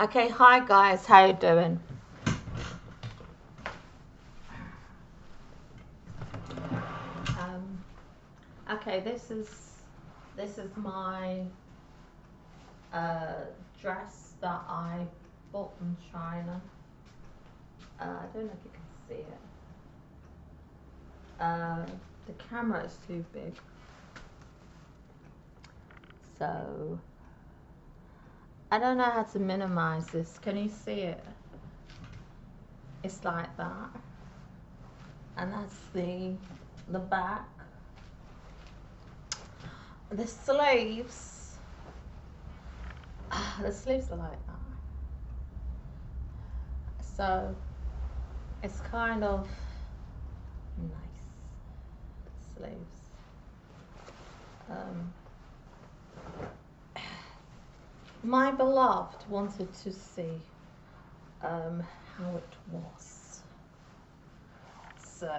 Okay, hi guys, how you doing? Um, okay, this is my uh, dress that I bought from China. I don't know if you can see it. Uh, the camera is too big, so I don't know how to minimize this. Can you see it? It's like that, and that's the back. The sleeves, the sleeves are like that. So it's kind of nice sleeves. Um, my beloved wanted to see how it was. So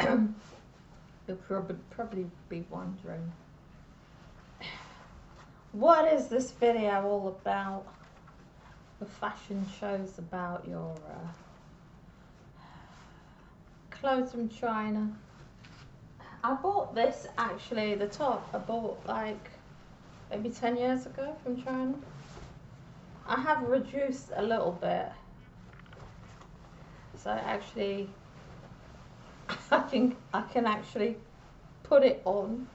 you'll probably be wondering, what is this video all about? The fashion shows about your clothes from China. I bought this, actually, the top I bought like maybe 10 years ago from China. I have reduced a little bit, so actually I can actually put it on,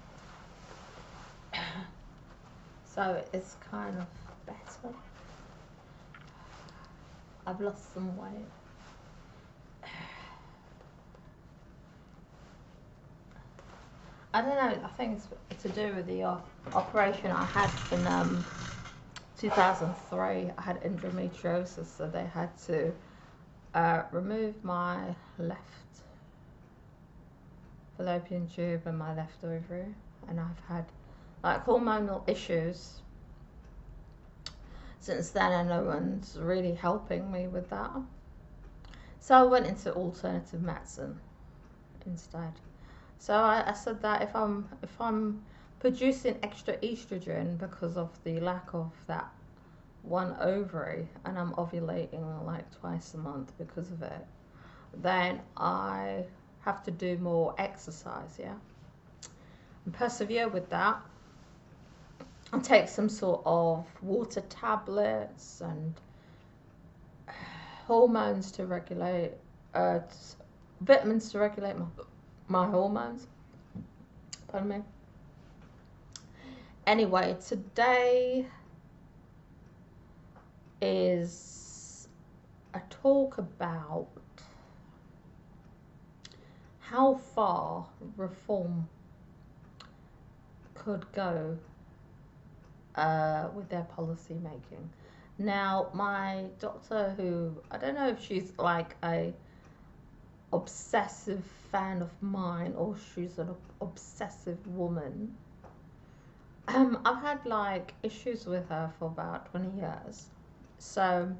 so it's kind of better. I've lost some weight. I don't know, I think it's to do with the operation I had in 2003. I had endometriosis, so they had to remove my left fallopian tube and my left ovary, and I've had like hormonal issues since then, and no one's really helping me with that. So I went into alternative medicine instead. So I said that if I'm producing extra estrogen because of the lack of that one ovary, and I'm ovulating like twice a month because of it, then I have to do more exercise, yeah, and persevere with that. I take some sort of water tablets and hormones to regulate, vitamins to regulate my hormones. Pardon me. Anyway, today is a talk about how far reform could go with their policy making. Now, my doctor, who I don't know if she's like a obsessive fan of mine or she's an obsessive woman. I've had like issues with her for about 20 years. So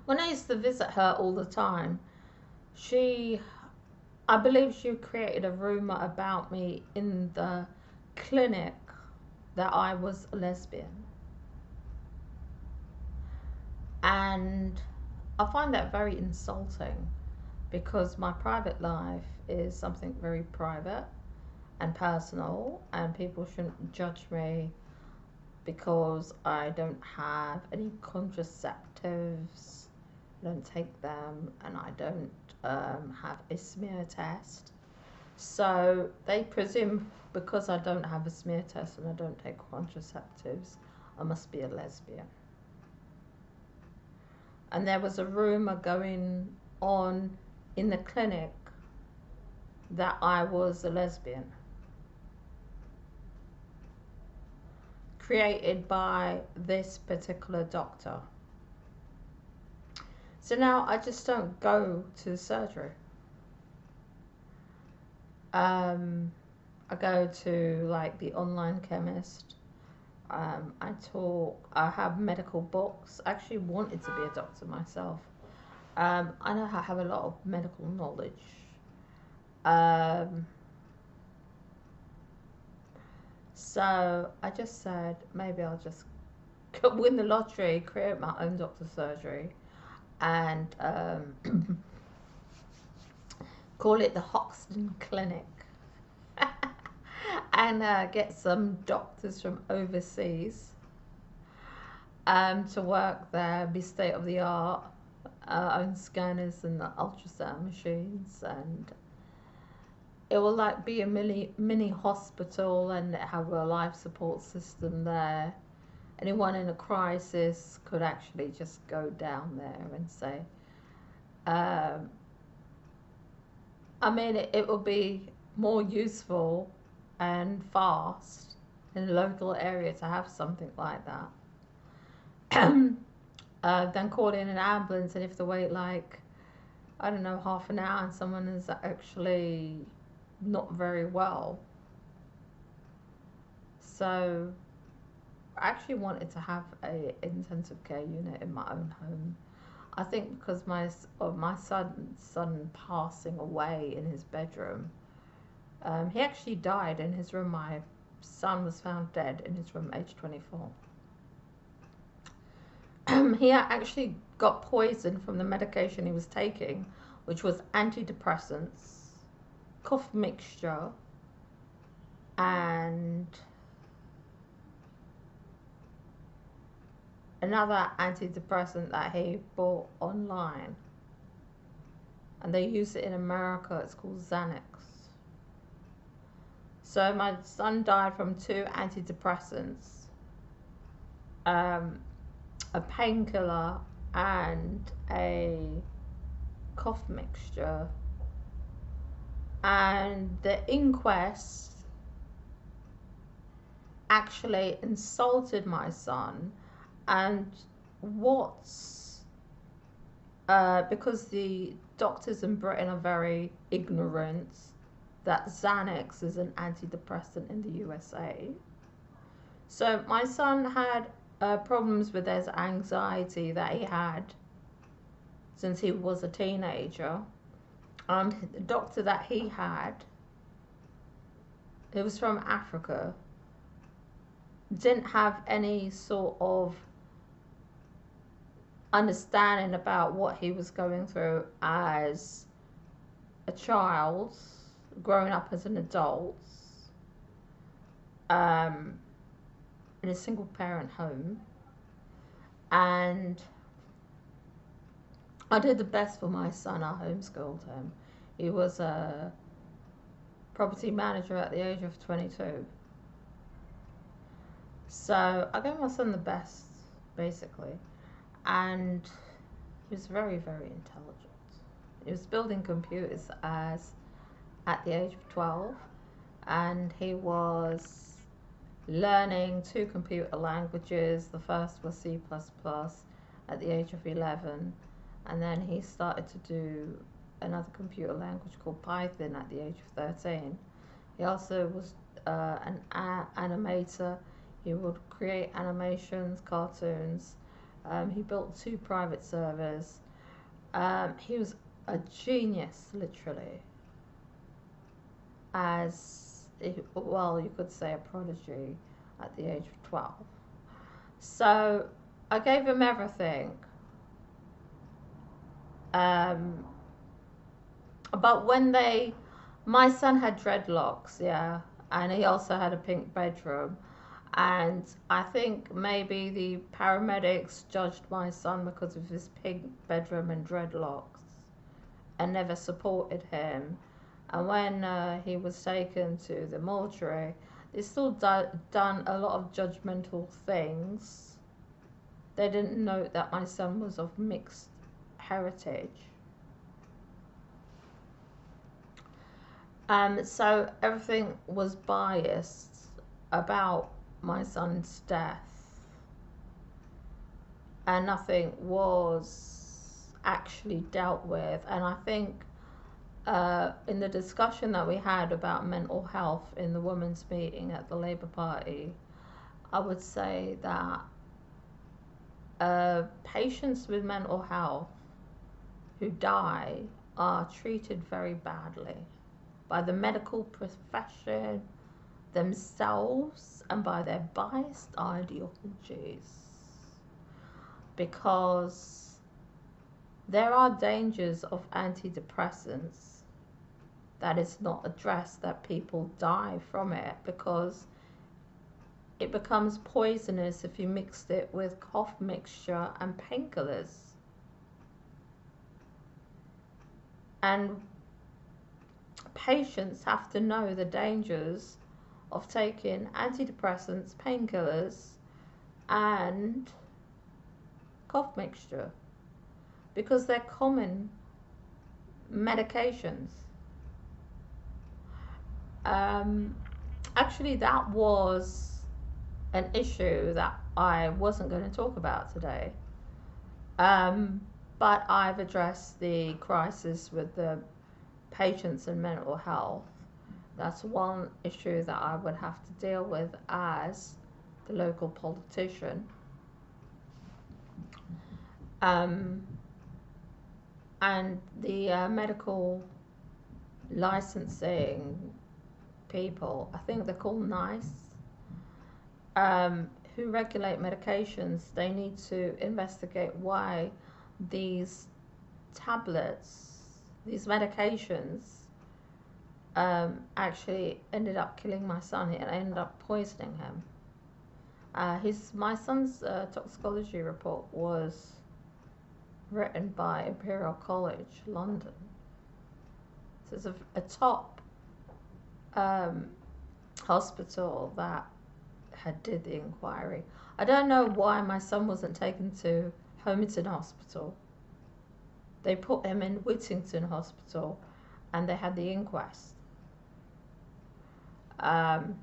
when I used to visit her all the time, I believe she created a rumor about me in the clinic that I was a lesbian. And I find that very insulting because my private life is something very private and personal, and people shouldn't judge me because I don't have any contraceptives, I don't take them, and I don't have a smear test. So they presume because I don't have a smear test and I don't take contraceptives, I must be a lesbian. And there was a rumor going on in the clinic that I was a lesbian, created by this particular doctor. So now I just don't go to the surgery. I go to like the online chemist. I have medical books. I actually wanted to be a doctor myself. I know I have a lot of medical knowledge. So I just said maybe I'll just could win the lottery, create my own doctor's surgery, and call it the Hoxton Clinic, and get some doctors from overseas to work there, be state of the art, own scanners and ultrasound machines, and it will like be a mini hospital and have a life support system there. Anyone in a crisis could actually just go down there and say, um, I mean, it will be more useful and fast in a local area to have something like that. Then call in an ambulance, and if they wait like, I don't know, half an hour and someone is actually not very well. So I actually wanted to have a intensive care unit in my own home. I think because of my son passing away in his bedroom, he actually died in his room. My son was found dead in his room, age 24. He actually got poisoned from the medication he was taking, which was antidepressants, cough mixture, and another antidepressant that he bought online. And they use it in America. It's called Xanax. So my son died from 2 antidepressants, a painkiller, and a cough mixture. And the inquest actually insulted my son, and because the doctors in Britain are very ignorant that Xanax is an antidepressant in the USA. So my son had problems with his anxiety that he had since he was a teenager. And the doctor that he had, it was from Africa, didn't have any sort of understanding about what he was going through as a child, growing up as an adult, in a single parent home. And I did the best for my son. I homeschooled him. He was a property manager at the age of 22. So I gave my son the best, basically. And he was very, very intelligent. He was building computers at the age of 12. And he was learning 2 computer languages. The first was C++ at the age of 11. And then he started to do another computer language called Python at the age of 13. He also was an animator. He would create animations, cartoons. He built 2 private servers. He was a genius, literally. Well, you could say a prodigy at the age of 12. So I gave him everything. But my son had dreadlocks, yeah, and he also had a pink bedroom. And I think maybe the paramedics judged my son because of his pink bedroom and dreadlocks and never supported him. And when he was taken to the mortuary, they still done a lot of judgmental things. They didn't note that my son was of mixed heritage. So everything was biased about my son's death, and nothing was actually dealt with. And I think in the discussion that we had about mental health in the women's meeting at the Labour Party, I would say that patients with mental health who die are treated very badly by the medical profession themselves and by their biased ideologies. because there are dangers of antidepressants that is not addressed, that people die from it because it becomes poisonous if you mixed it with cough mixture and painkillers. And patients have to know the dangers of taking antidepressants, painkillers, and cough mixture because they're common medications. Actually, that was an issue that I wasn't going to talk about today. But I've addressed the crisis with the patients and mental health. That's one issue that I would have to deal with as the local politician. And the medical licensing people, I think they're called NICE, who regulate medications, they need to investigate why these tablets, these medications, actually ended up killing my son. It ended up poisoning him. My son's toxicology report was written by Imperial College London. So it's a top hospital that did the inquiry. I don't know why my son wasn't taken to Homerton Hospital. They put him in Whittington Hospital and they had the inquest. The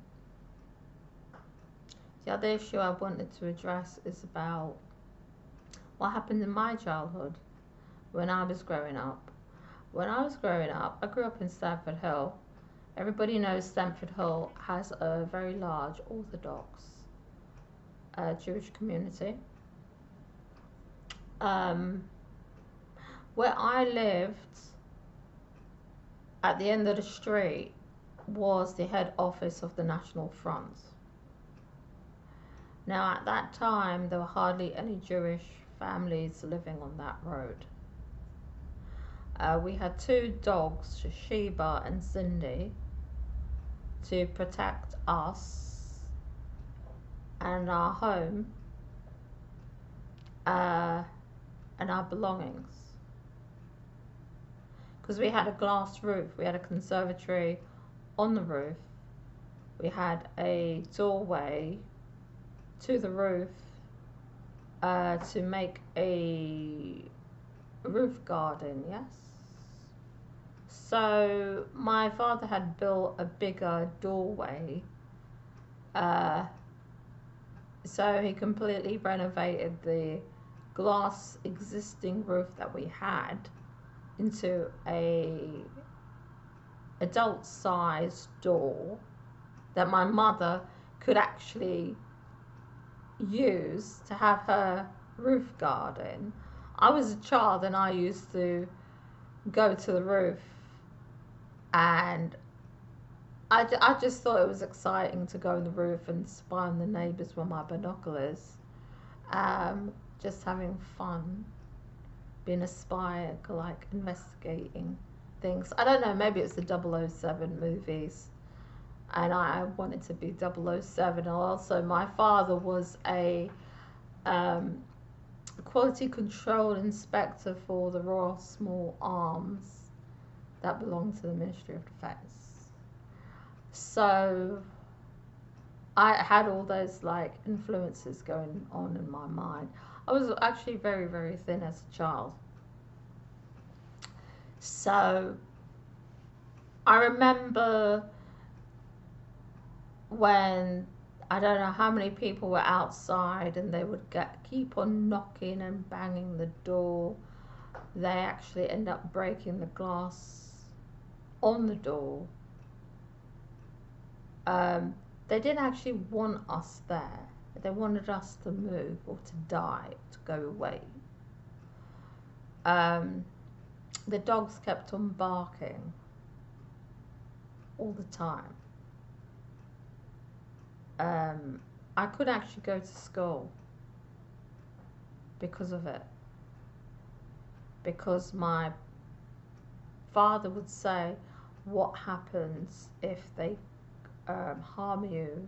other issue I wanted to address is about what happened in my childhood when I was growing up. When I was growing up, I grew up in Stamford Hill. Everybody knows Stamford Hill has a very large Orthodox Jewish community. Where I lived, at the end of the street, was the head office of the National Front. Now, at that time, there were hardly any Jewish families living on that road. We had two dogs, Sheba and Cindy, to protect us and our home and our belongings. Because we had a glass roof, we had a conservatory on the roof, we had a doorway to the roof to make a roof garden, yes. So my father had built a bigger doorway, so he completely renovated the glass existing roof that we had into a adult size door that my mother could actually use to have her roof garden. I was a child and I used to go to the roof, and I just thought it was exciting to go on the roof and spy on the neighbours with my binoculars, just having fun, being a spy, like investigating things. I don't know, maybe it's the 007 movies and I wanted to be 007. Also, my father was a quality control inspector for the Royal Small Arms that belonged to the Ministry of Defence. So I had all those like influences going on in my mind. I was actually very, very thin as a child. So I remember when I don't know how many people were outside and they would keep on knocking and banging the door. They actually end up breaking the glass on the door. They didn't actually want us there. They wanted us to move or to die, to go away. The dogs kept on barking all the time. I could actually go to school. because of it. Because my father would say, what happens if they harm you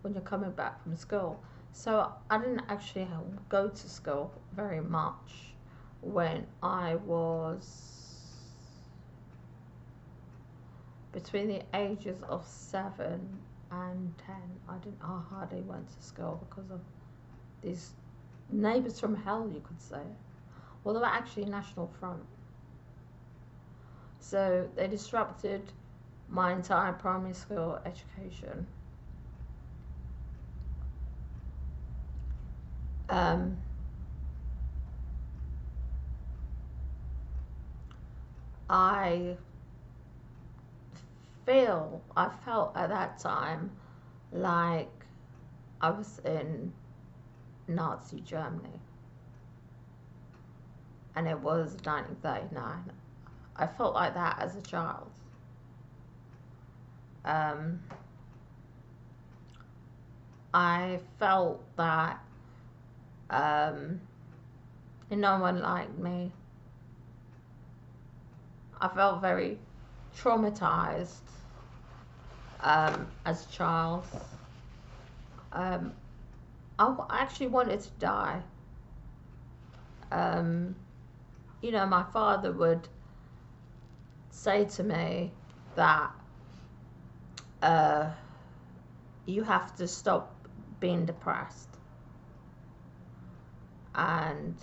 when you're coming back from school? So I didn't actually go to school very much when I was between the ages of 7 and 10. I hardly went to school because of these neighbours from hell, you could say. Well, they were actually National Front. So they disrupted my entire primary school education. I felt at that time like I was in Nazi Germany, and it was 1939. I felt like that as a child. I felt that no one liked me. I felt very traumatized as a child. I actually wanted to die. My father would say to me that you have to stop being depressed. And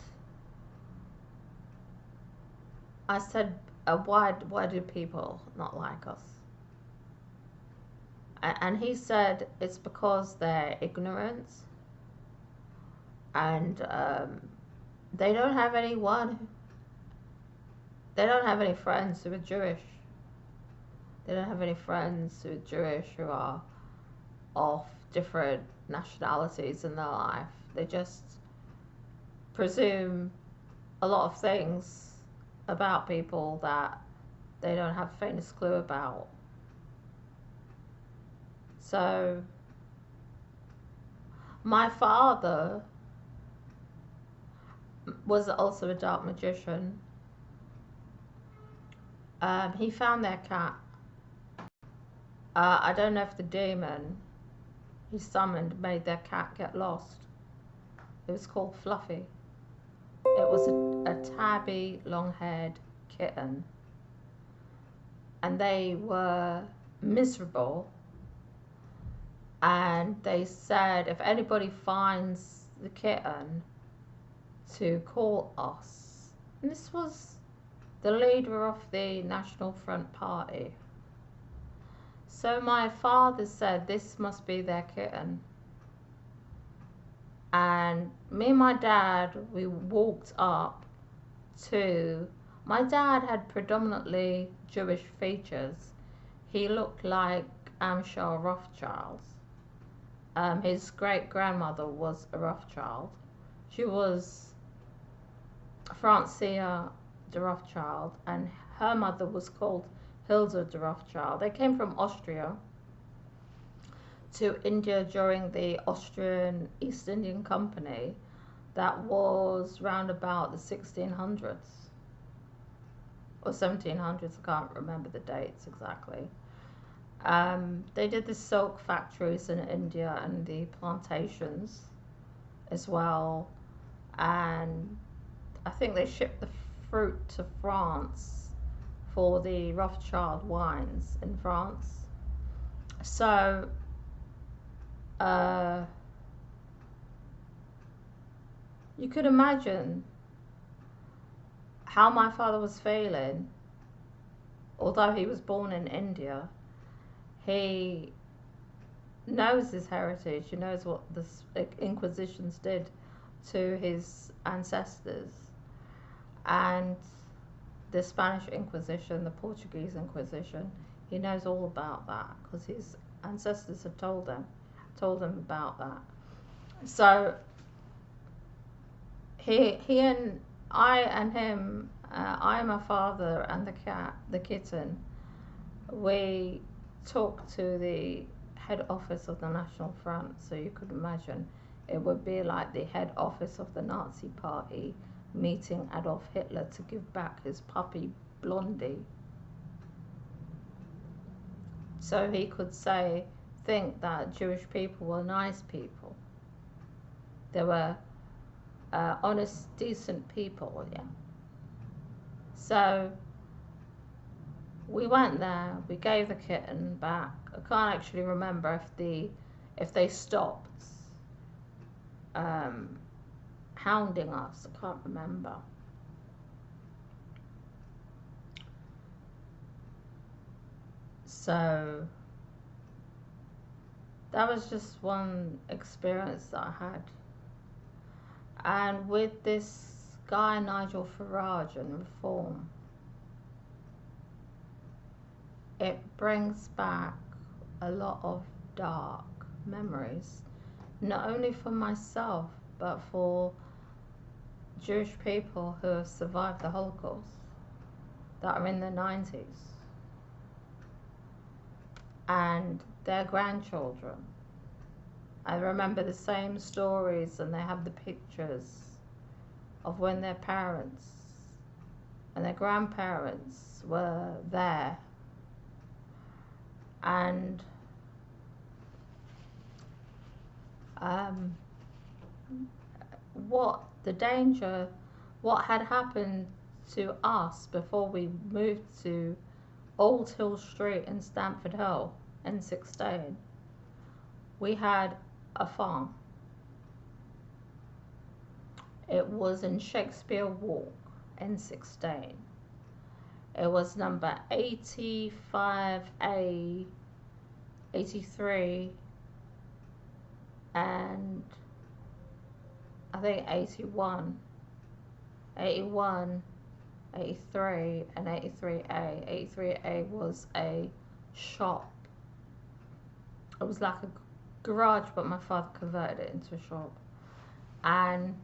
I said, why do people not like us? And he said, it's because they're ignorant, and they don't have any friends who are Jewish. They don't have any friends who are Jewish, who are of different nationalities in their life. They just presume a lot of things about people that they don't have the faintest clue about. So my father was also a dark magician. He found their cat. I don't know if the demon he summoned made their cat get lost. It was called Fluffy. It was a tabby, long-haired kitten. And they were miserable. And they said, if anybody finds the kitten, to call us. And this was the leader of the National Front Party. So my father said, this must be their kitten. And me and my dad, we walked up to... My dad had predominantly Jewish features. He looked like Amshar Rothschild. His great-grandmother was a Rothschild. She was Francia de Rothschild, and her mother was called Hilda de Rothschild. They came from Austria to India during the Austrian East Indian Company. That was round about the 1600s or 1700s. I can't remember the dates exactly. They did the silk factories in India and the plantations as well, and I think they shipped the fruit to France for the Rothschild wines in France. So you could imagine how my father was feeling. Although he was born in India, he knows his heritage. He knows what the Inquisitions did to his ancestors, and the Spanish Inquisition, the Portuguese Inquisition. He knows all about that because his ancestors had told him about that. So he and I and him, I, my father, and the kitten, we talked to the head office of the National Front. So you could imagine it would be like the head office of the Nazi party meeting Adolf Hitler to give back his puppy Blondie, so he could think that Jewish people were nice people. They were honest, decent people, yeah. So we went there, we gave the kitten back. I can't actually remember if they stopped hounding us. I can't remember. So that was just one experience that I had. And with this guy Nigel Farage and Reform, it brings back a lot of dark memories, not only for myself, but for Jewish people who have survived the Holocaust, that are in their 90s, and their grandchildren. I remember the same stories, and they have the pictures of when their parents and their grandparents were there. And what had happened to us before we moved to Old Hill Street in Stamford Hill, N16. We had a farm. It was in Shakespeare Walk, N16. It was number 85A, 83, and I think 81, 83, and 83A. 83A was a shop. It was like a garage, but my father converted it into a shop. And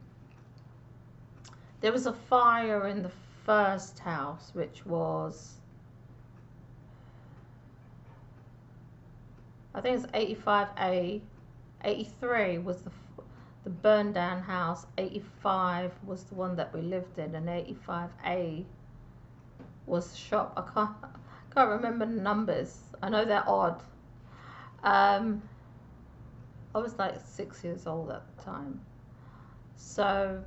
there was a fire in the first house, which was, I think it's 85A. 83 was the burned down house. 85 was the one that we lived in, and 85A was the shop. I can't remember the numbers. I know they're odd. I was like 6 years old at the time. So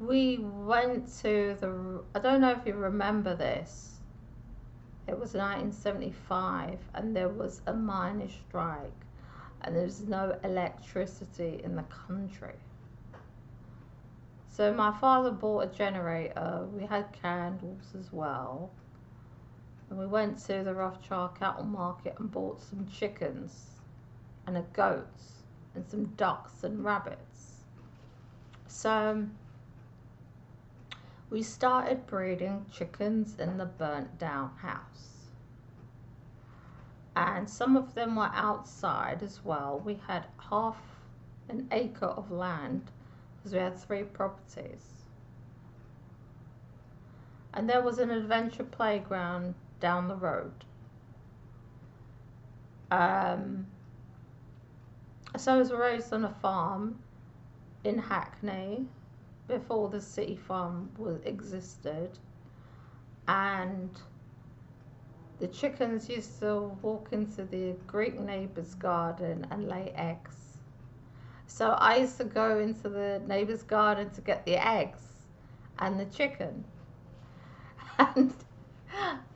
we went to I don't know if you remember this. It was 1975, and there was a miners' strike, and there was no electricity in the country. So my father bought a generator. We had candles as well. And we went to the Rothschild cattle market and bought some chickens and a goat and some ducks and rabbits. So we started breeding chickens in the burnt down house. And some of them were outside as well. We had half an acre of land because we had 3 properties. And there was an adventure playground down the road. So I was raised on a farm in Hackney before the city farm existed, and the chickens used to walk into the Greek neighbour's garden and lay eggs. So I used to go into the neighbour's garden to get the eggs and the chicken. And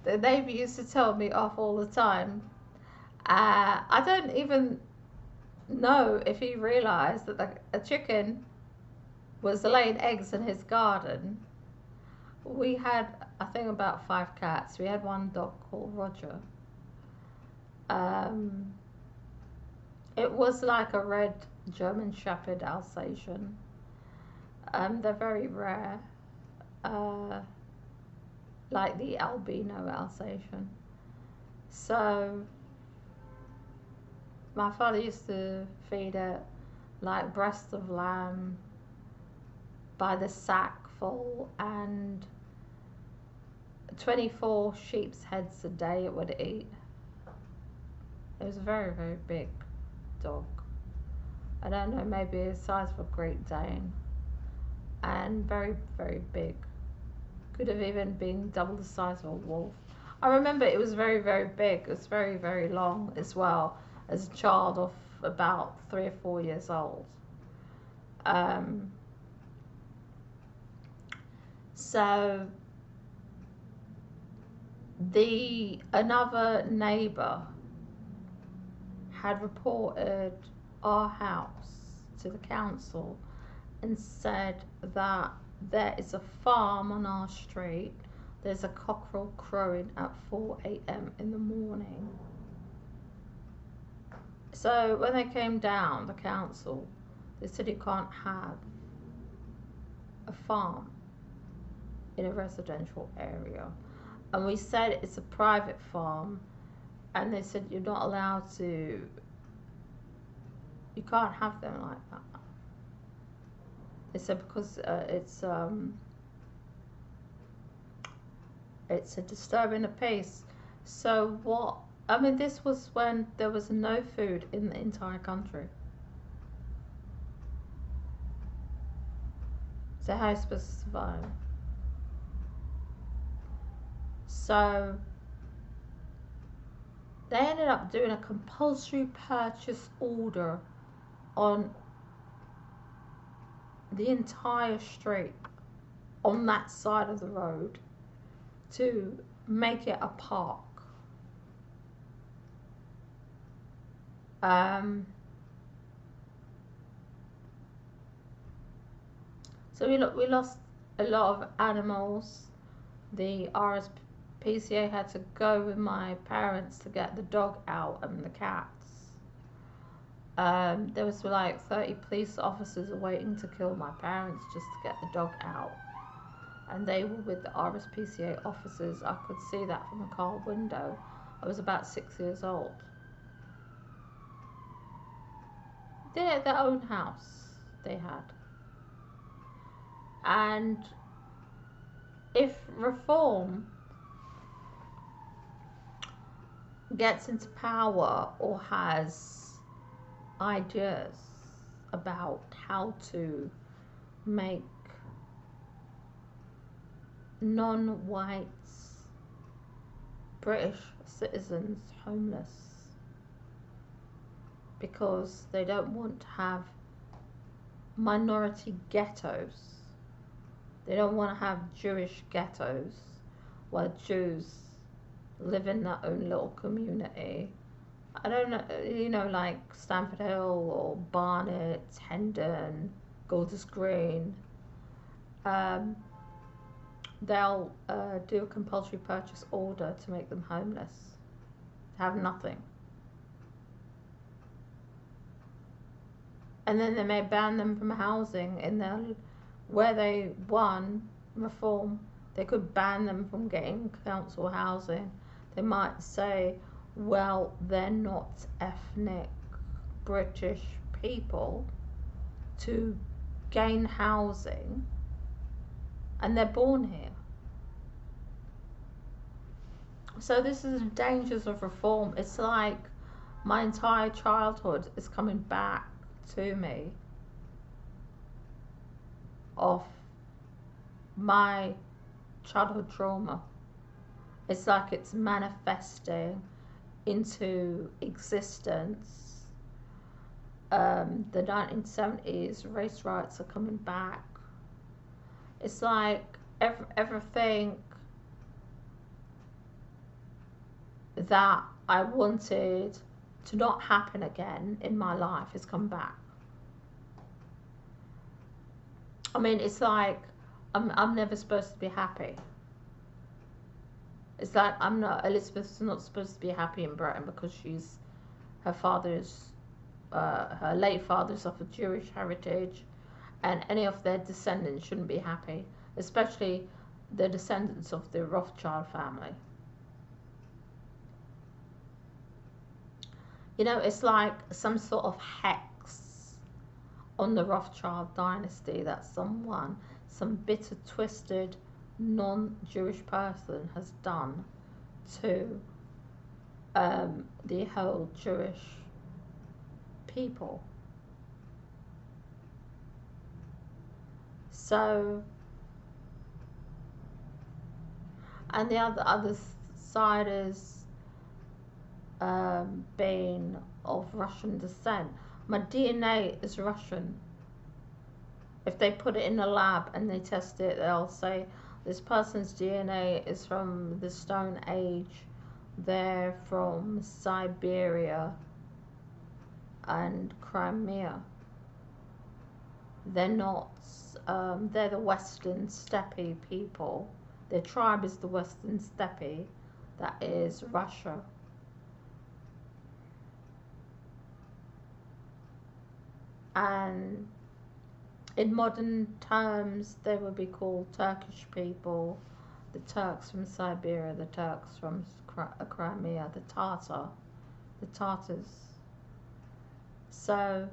the neighbour used to tell me off all the time. I don't even know if he realised that a chicken was laying eggs in his garden. We had, I think, about 5 cats. We had 1 dog called Roger. It was like a red German Shepherd Alsatian. They're very rare, like the albino Alsatian. So my father used to feed it like breast of lamb by the sackful, and 24 sheep's heads a day it would eat. It was very, very big dog. I don't know, maybe the size of a Great Dane, and very, very big. Could have even been double the size of a wolf. I remember it was very, very big. It was very, very long as well, as a child of about 3 or 4 years old. Um, so another neighbour had reported our house to the council and said that there is a farm on our street. There's a cockerel crowing at 4 a.m. in the morning. So when they came down, the council, they said you can't have a farm in a residential area. And we said it's a private farm, and they said you're not allowed to, you can't have them like that. They said because it's a disturbing of peace. So what, I mean, this was when there was no food in the entire country. So how are you supposed to survive? So they ended up doing a compulsory purchase order on the entire street on that side of the road to make it a park. So we lost a lot of animals. The RSPCA had to go with my parents to get the dog out and the cats. There was like 30 police officers waiting to kill my parents just to get the dog out. And they were with the RSPCA officers. I could see that from a car window. I was about 6 years old. Their own house they had. And if reform gets into power or has ideas about how to make non-white British citizens homeless because they don't want to have minority ghettos. They don't want to have Jewish ghettos where Jews live in their own little community. I don't know, like Stamford Hill or Barnet, Hendon, Golders Green. They'll do a compulsory purchase order to make them homeless, to have nothing. And then they may ban them from housing in their, where they won reform, they could ban them from getting council housing. They might say, well, they're not ethnic British people to gain housing and they're born here. So this is the dangers of reform. It's like my entire childhood is coming back to me of my childhood trauma. It's like it's manifesting into existence. The 1970s race riots are coming back. It's like everything that I wanted to not happen again in my life has come back. I mean, it's like I'm never supposed to be happy. It's like Elizabeth's not supposed to be happy in Britain because her late father's of a Jewish heritage, and any of their descendants shouldn't be happy, especially the descendants of the Rothschild family. You know, it's like some sort of hex on the Rothschild dynasty that some bitter, twisted, non-Jewish person has done to the whole Jewish people. So, and the other side is being of Russian descent. My DNA is Russian. If they put it in a lab and they test it, they'll say this person's DNA is from the Stone Age, they're from Siberia and Crimea. They're not, they're the Western Steppe people. Their tribe is the Western Steppe, that is Russia. And in modern terms, they would be called Turkish people, the Turks from Siberia, the Turks from Crimea, the Tartars. So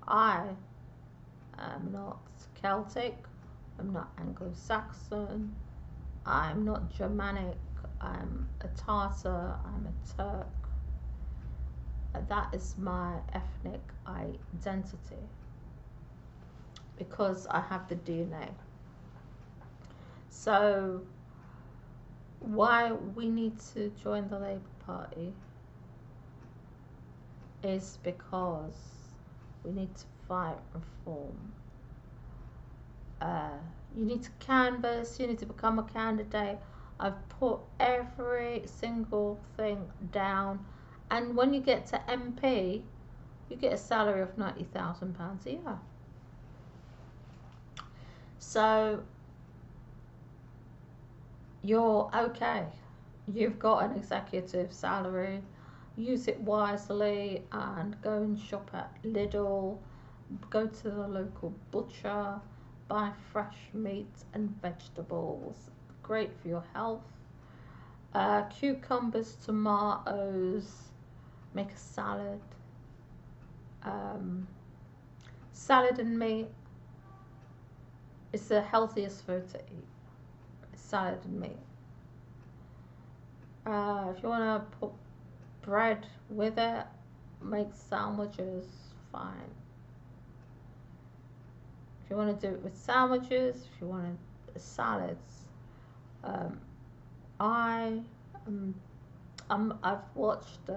I am not Celtic, I'm not Anglo-Saxon, I'm not Germanic, I'm a Tartar, I'm a Turk. That is my ethnic identity because I have the DNA. So why we need to join the Labour Party is because we need to fight reform. You need to canvass, you need to become a candidate. I've put every single thing down, and when you get to MP, you get a salary of £90,000 a year. So you're okay. You've got an executive salary. Use it wisely and go and shop at Lidl. Go to the local butcher. Buy fresh meat and vegetables. Great for your health. Cucumbers, tomatoes. Make a salad. Salad and meat is the healthiest food to eat. Salad and meat. If you want to put bread with it, make sandwiches, fine. If you want to do it with sandwiches, if you want salads, I've watched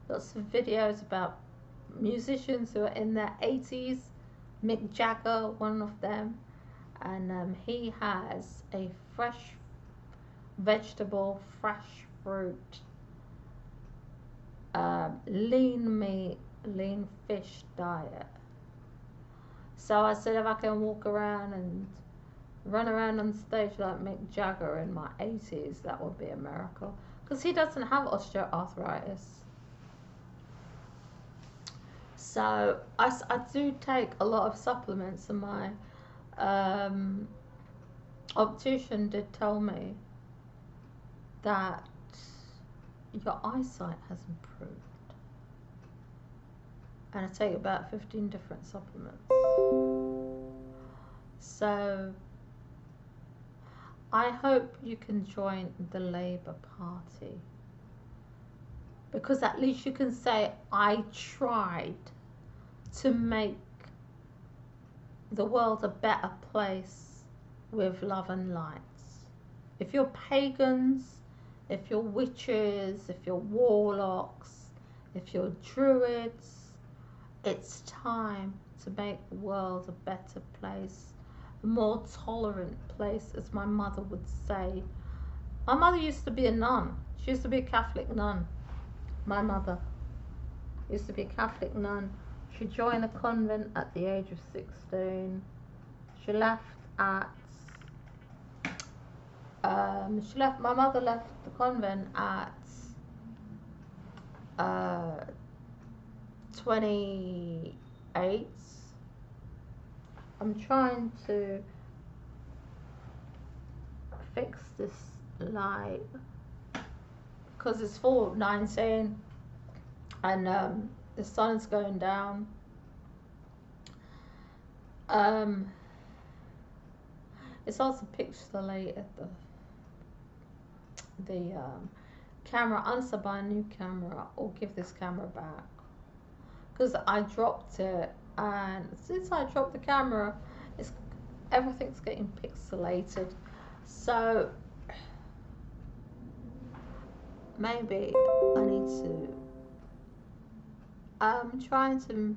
lots of videos about musicians who are in their 80s. Mick Jagger, one of them, and he has a fresh vegetable, fresh fruit, lean meat, lean fish diet. So I said if I can walk around and run around on stage like Mick Jagger in my 80s, that would be a miracle. Because he doesn't have osteoarthritis. So I do take a lot of supplements, and my optician did tell me that your eyesight has improved. And I take about 15 different supplements. So I hope you can join the Labour Party, because at least you can say I tried to make the world a better place with love and lights. If you're pagans, if you're witches, if you're warlocks, if you're druids, it's time to make the world a better place, a more tolerant place, as my mother would say. My mother used to be a nun. She used to be a Catholic nun. My mother used to be a Catholic nun. She joined a convent at the age of 16. She left at my mother left the convent at 28. I'm trying to fix this light because it's 4:19 and the sun's going down. It's also pixelated, the camera, unless I buy a new camera or give this camera back, because I dropped it, and since I dropped the camera, it's everything's getting pixelated. So maybe I need to. I'm trying to.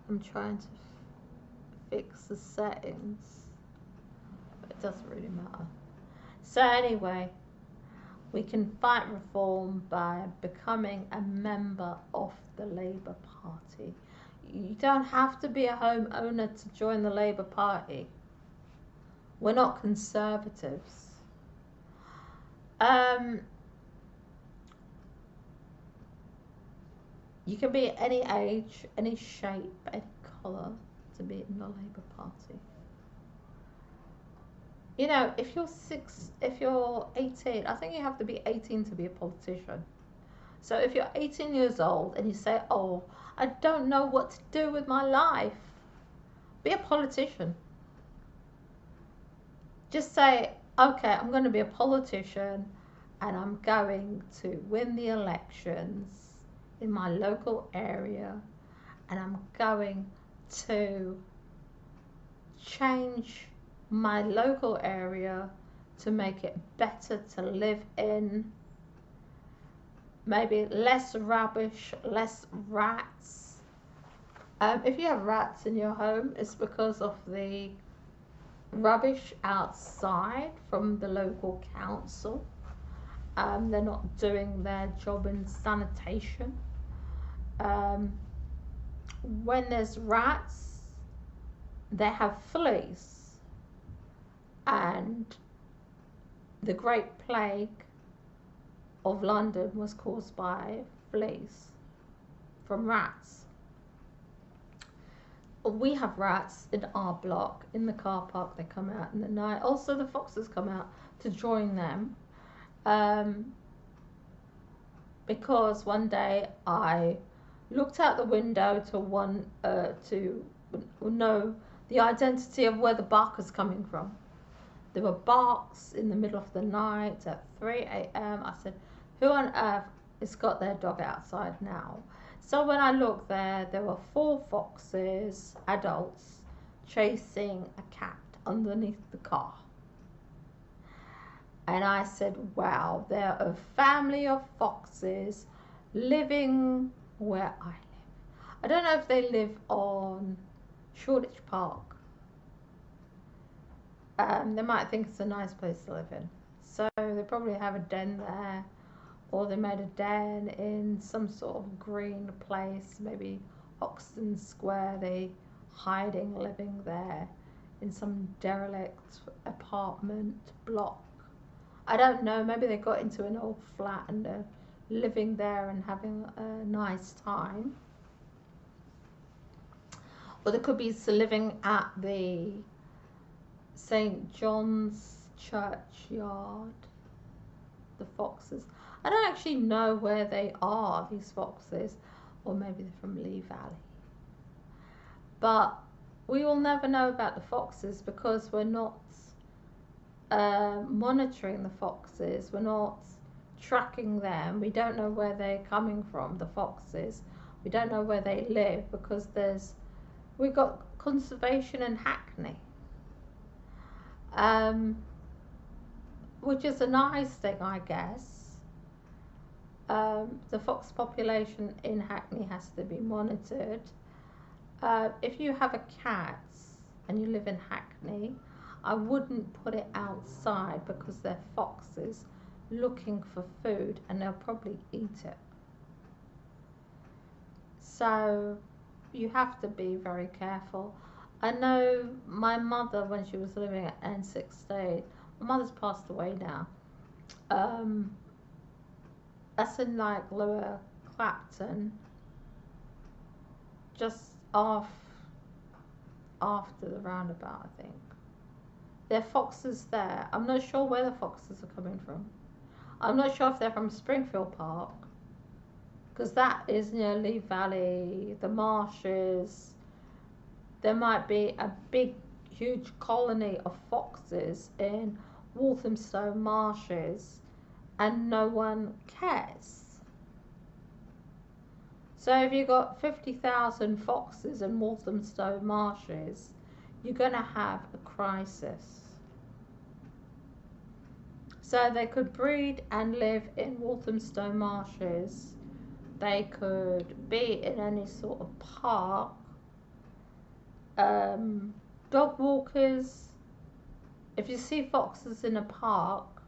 I'm trying to fix the settings, but it doesn't really matter. So anyway, we can fight reform by becoming a member of the Labour Party. You don't have to be a homeowner to join the Labour Party. We're not conservatives. You can be any age, any shape, any colour to be in the Labour Party. You know, if you're 18, I think you have to be 18 to be a politician. So if you're 18 years old and you say, oh, I don't know what to do with my life, be a politician. Just say, okay, I'm going to be a politician and I'm going to win the elections in my local area, and I'm going to change my local area to make it better to live in. Maybe less rubbish, less rats. If you have rats in your home, it's because of the rubbish outside from the local council. They're not doing their job in sanitation. When there's rats, they have fleas, and the Great Plague of London was caused by fleas from rats. We have rats in our block, in the car park. They come out in the night. Also the foxes come out to join them, because one day I looked out the window to know the identity of where the bark is coming from. There were barks in the middle of the night at 3 a.m. I said, who on earth has got their dog outside now? So when I looked there were 4 foxes, adults, chasing a cat underneath the car. And I said, wow, they're a family of foxes living where I live. I don't know if they live on Shoreditch Park. They might think it's a nice place to live in. So they probably have a den there, or they made a den in some sort of green place, maybe Hoxton Square. They hiding, living there in some derelict apartment block. I don't know, maybe they got into an old flat and they're living there and having a nice time. Or they could be living at the St. John's churchyard, the foxes. I don't actually know where they are, these foxes, or maybe they're from Lee Valley. But we will never know about the foxes because we're not monitoring the foxes. We're not tracking them. We don't know where they're coming from, the foxes. We don't know where they live because we've got conservation in Hackney. Which is a nice thing, I guess. The fox population in Hackney has to be monitored. If you have a cat and you live in Hackney, I wouldn't put it outside because they're foxes looking for food and they'll probably eat it. So you have to be very careful. I know my mother, when she was living at N16, my mother's passed away now. That's in like Lower Clapton, just after the roundabout, I think. There are foxes there. I'm not sure where the foxes are coming from. I'm not sure if they're from Springfield Park, because that is near Lee Valley, the marshes. There might be a big, huge colony of foxes in Walthamstow marshes, and no one cares. So if you've got 50,000 foxes in Walthamstow marshes, you're going to have a crisis. So they could breed and live in Walthamstow marshes. They could be in any sort of park. Dog walkers, if you see foxes in a park,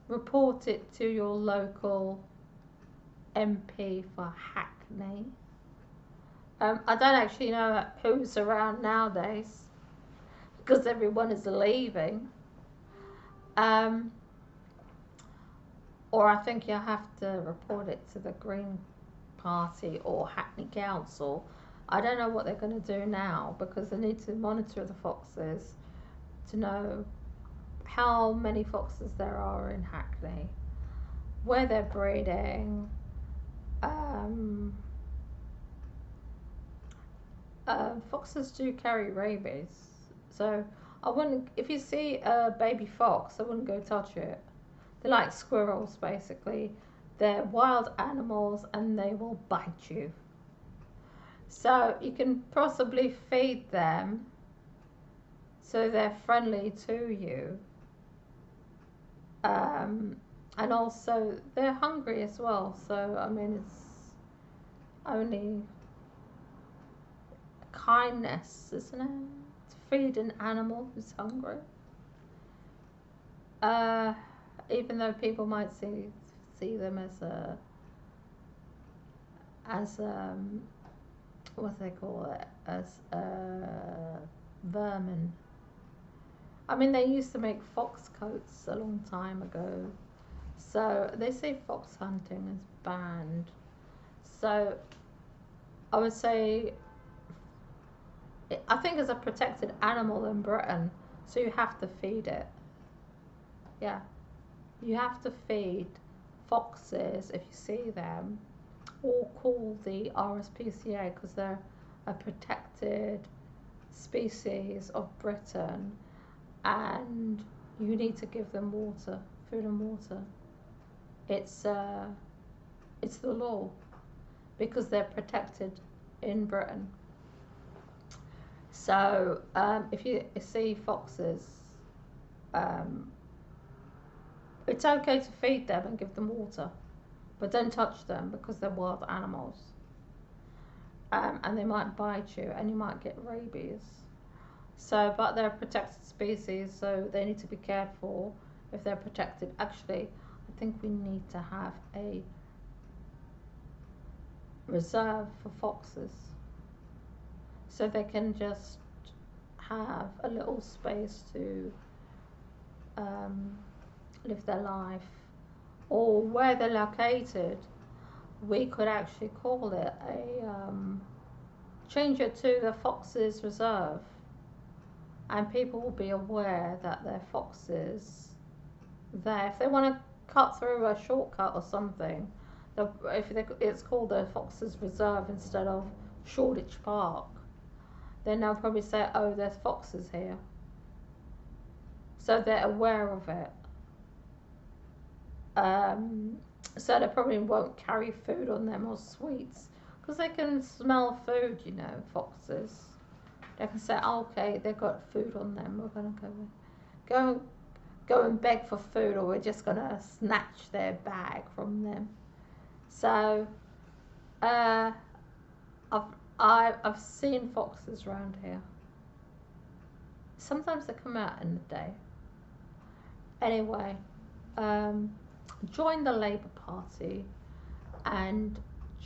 report it to your local MP for Hackney. I don't actually know who's around nowadays because everyone is leaving. Or I think you have to report it to the Green Party or Hackney Council. I don't know what they're going to do now because they need to monitor the foxes to know how many foxes there are in Hackney, where they're breeding. Foxes do carry rabies, so I wouldn't. If you see a baby fox, I wouldn't go touch it. They're like squirrels, basically. They're wild animals and they will bite you. So you can possibly feed them so they're friendly to you. And also they're hungry as well. So I mean, it's only kindness, isn't it? To feed an animal who's hungry. Even though people might see them as what they call it, as vermin. I mean, they used to make fox coats a long time ago, so they say fox hunting is banned. So I would say, I think it's a protected animal in Britain, so you have to feed it. Yeah, you have to feed foxes if you see them, or call the RSPCA because they're a protected species of Britain, and you need to give them water, food and water. It's the law because they're protected in Britain. So if you see foxes, it's okay to feed them and give them water, but don't touch them because they're wild animals. And they might bite you and you might get rabies. So, but they're a protected species, so they need to be careful if they're protected. Actually, I think we need to have a reserve for foxes so they can just have a little space to live their life, or where they're located. We could actually call it change it to the Foxes Reserve, and people will be aware that they're foxes there. If they want to cut through a shortcut or something, it's called the Foxes Reserve instead of Shoreditch Park, then they'll probably say, oh, there's foxes here. So they're aware of it. So they probably won't carry food on them or sweets because they can smell food, you know, foxes. They can say, oh, okay, they've got food on them. We're going to go and beg for food, or we're just going to snatch their bag from them. So I've seen foxes around here. Sometimes they come out in the day. Anyway, join the Labour Party and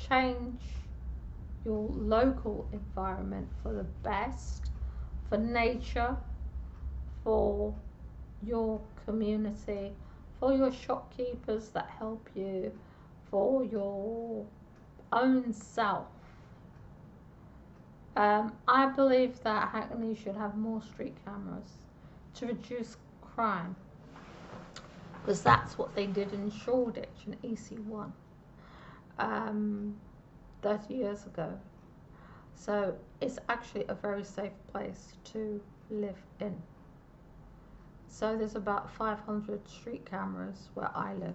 change your local environment for the best, for nature, for your community, for your shopkeepers that help you, for your own self. I believe that Hackney should have more street cameras to reduce crime, because that's what they did in Shoreditch in EC1 30 years ago. So it's actually a very safe place to live in. So there's about 500 street cameras where I live.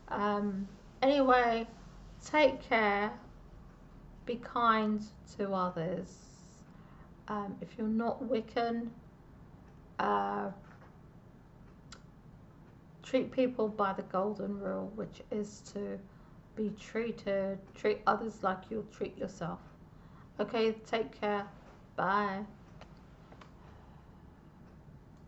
Um, anyway, take care, be kind to others. If you're not Wiccan, uh, treat people by the golden rule, which is to treat others like you'll treat yourself. Okay, take care. Bye.